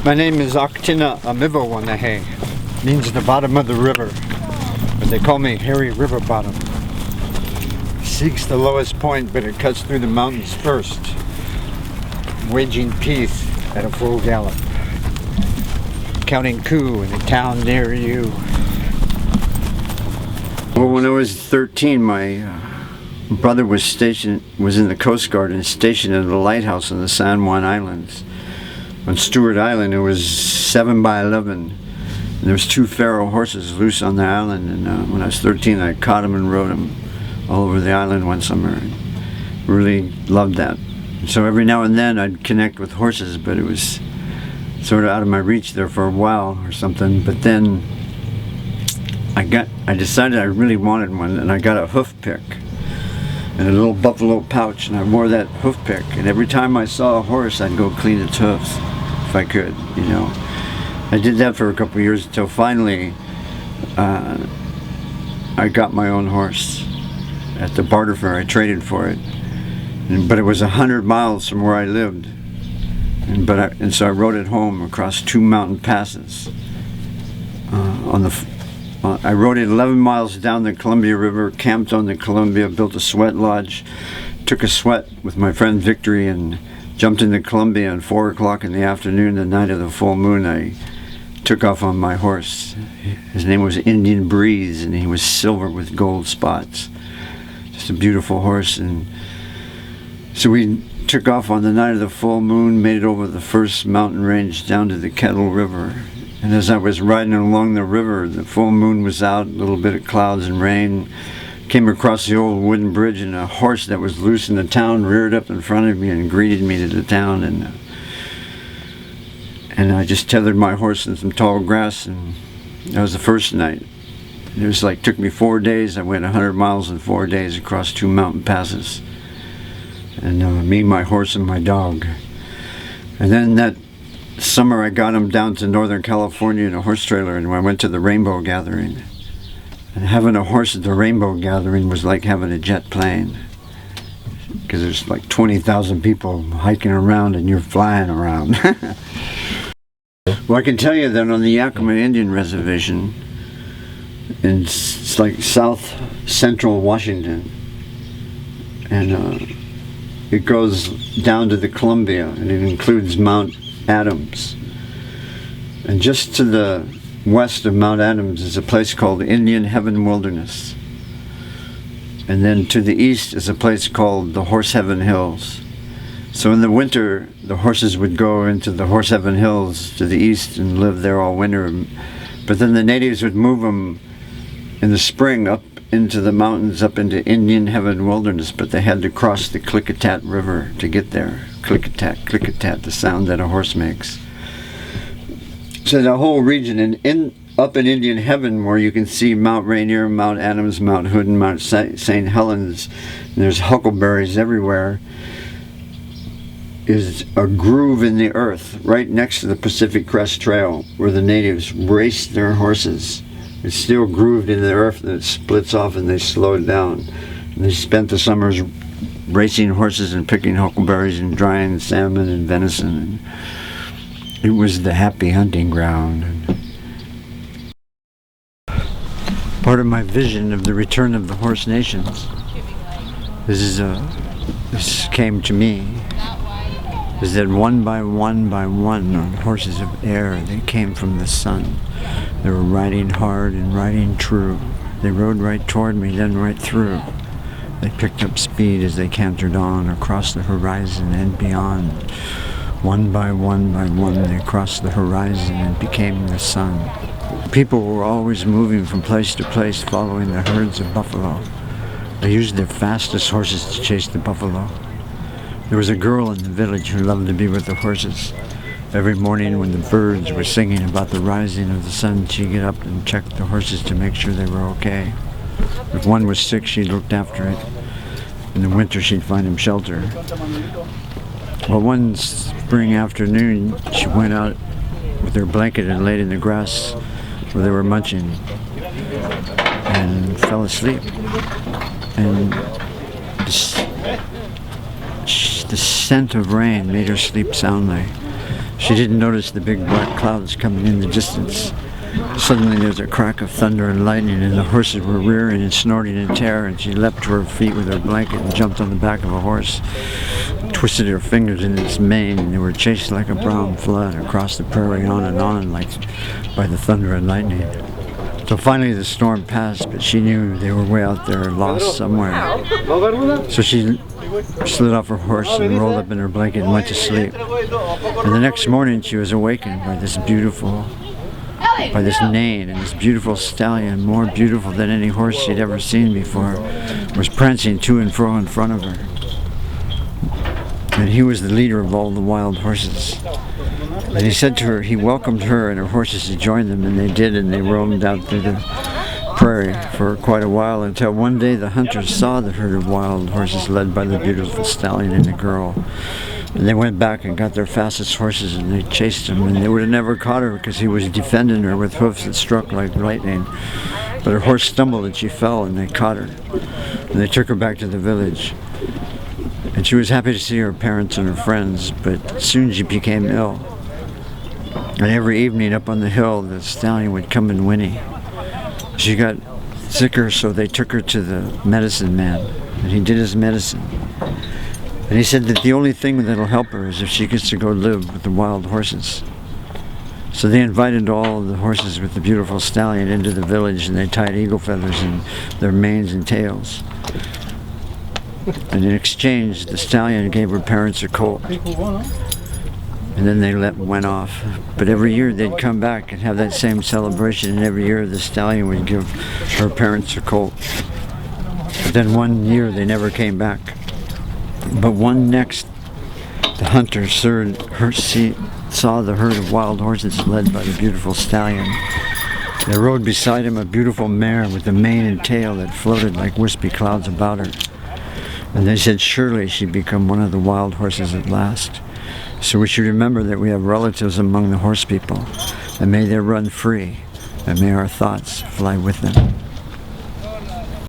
My name is AkTinha Amiva, whanahe. Means the bottom of the river, but they call me Harry Riverbottom. Seeks the lowest point, but it cuts through the mountains first, waging peace at a full gallop, counting coup in a town near you. Well, when I was 13, my brother was in the Coast Guard and stationed at a lighthouse on the San Juan Islands. On Stewart Island, it was 7 by 11. And there was 2 pharaoh horses loose on the island, and when I was 13, I caught them and rode them all over the island one summer. Really loved that. So every now and then I'd connect with horses, but it was sort of out of my reach there for a while or something. But then I decided I really wanted one, and I got a hoof pick and a little buffalo pouch, and I wore that hoof pick, and every time I saw a horse I'd go clean its hoofs if I could, you know. I did that for a couple of years until finally I got my own horse at the barter fair. I traded for it, but it was 100 miles from where I lived, and so I rode it home across 2 mountain passes. I rode it 11 miles down the Columbia River, camped on the Columbia, built a sweat lodge, took a sweat with my friend Victory, and jumped into Columbia. And 4 o'clock in the afternoon, the night of the full moon, I took off on my horse. His name was Indian Breeze, and he was silver with gold spots. Just a beautiful horse. And so we took off on the night of the full moon, made it over the first mountain range down to the Kettle River. And as I was riding along the river, the full moon was out, a little bit of clouds and rain. Came across the old wooden bridge, and a horse that was loose in the town reared up in front of me and greeted me to the town. And I just tethered my horse in some tall grass, and that was the first night. It was like, took me 4 days. I went 100 miles in 4 days across 2 mountain passes. And me, my horse, and my dog. And then that summer I got him down to Northern California in a horse trailer, and I went to the Rainbow Gathering. And having a horse at the Rainbow Gathering was like having a jet plane, because there's like 20,000 people hiking around and you're flying around. Well, I can tell you that on the Yakima Indian Reservation, it's like south central Washington, and it goes down to the Columbia, and it includes Mount Adams. And just to the west of Mount Adams is a place called Indian Heaven Wilderness. And then to the east is a place called the Horse Heaven Hills. So in the winter, the horses would go into the Horse Heaven Hills to the east and live there all winter. But then the natives would move them in the spring up into the mountains, up into Indian Heaven Wilderness, but they had to cross the Klickitat River to get there. Klickitat, Klickitat, the sound that a horse makes. So the whole region, and up in Indian Heaven, where you can see Mount Rainier, Mount Adams, Mount Hood, and Mount St. Helens, and there's huckleberries everywhere, is a groove in the earth right next to the Pacific Crest Trail, where the natives raced their horses. It's still grooved in the earth, and it splits off, and they slowed down. And they spent the summers racing horses and picking huckleberries and drying salmon and venison. And it was the happy hunting ground. Part of my vision of the return of the horse nations, this came to me, is that one by one on horses of air, they came from the sun. They were riding hard and riding true. They rode right toward me, then right through. They picked up speed as they cantered on across the horizon and beyond. One by one, they crossed the horizon and became the sun. People were always moving from place to place, following the herds of buffalo. They used their fastest horses to chase the buffalo. There was a girl in the village who loved to be with the horses. Every morning when the birds were singing about the rising of the sun, she'd get up and check the horses to make sure they were okay. If one was sick, she looked after it. In the winter, she'd find him shelter. Well, one spring afternoon, she went out with her blanket and laid in the grass where they were munching and fell asleep. And the scent of rain made her sleep soundly. She didn't notice the big black clouds coming in the distance. Suddenly there was a crack of thunder and lightning, and the horses were rearing and snorting in terror, and she leapt to her feet with her blanket and jumped on the back of a horse, twisted her fingers in its mane, and they were chased like a brown flood across the prairie, on and on, like by the thunder and lightning. So finally the storm passed, but she knew they were way out there, lost somewhere. So she slid off her horse and rolled up in her blanket and went to sleep. And the next morning she was awakened by this neigh, and this beautiful stallion, more beautiful than any horse she'd ever seen before, was prancing to and fro in front of her. And he was the leader of all the wild horses. And he said to her, he welcomed her and her horses to join them, and they did, and they roamed out through the prairie for quite a while, until one day the hunters saw the herd of wild horses led by the beautiful stallion and the girl. And they went back and got their fastest horses, and they chased him, and they would have never caught her because he was defending her with hoofs that struck like lightning. But her horse stumbled and she fell, and they caught her. And they took her back to the village. And she was happy to see her parents and her friends, but soon she became ill. And every evening up on the hill, the stallion would come and whinny. She got sicker, so they took her to the medicine man, and he did his medicine. And he said that the only thing that'll help her is if she gets to go live with the wild horses. So they invited all of the horses with the beautiful stallion into the village, and they tied eagle feathers in their manes and tails. And in exchange, the stallion gave her parents a colt. And then they went off. But every year they'd come back and have that same celebration, and every year the stallion would give her parents a colt. But then one year they never came back. But one next, the hunter saw the herd of wild horses led by the beautiful stallion. There rode beside him a beautiful mare with a mane and tail that floated like wispy clouds about her. And they said surely she'd become one of the wild horses at last. So we should remember that we have relatives among the horse people, and may they run free, and may our thoughts fly with them.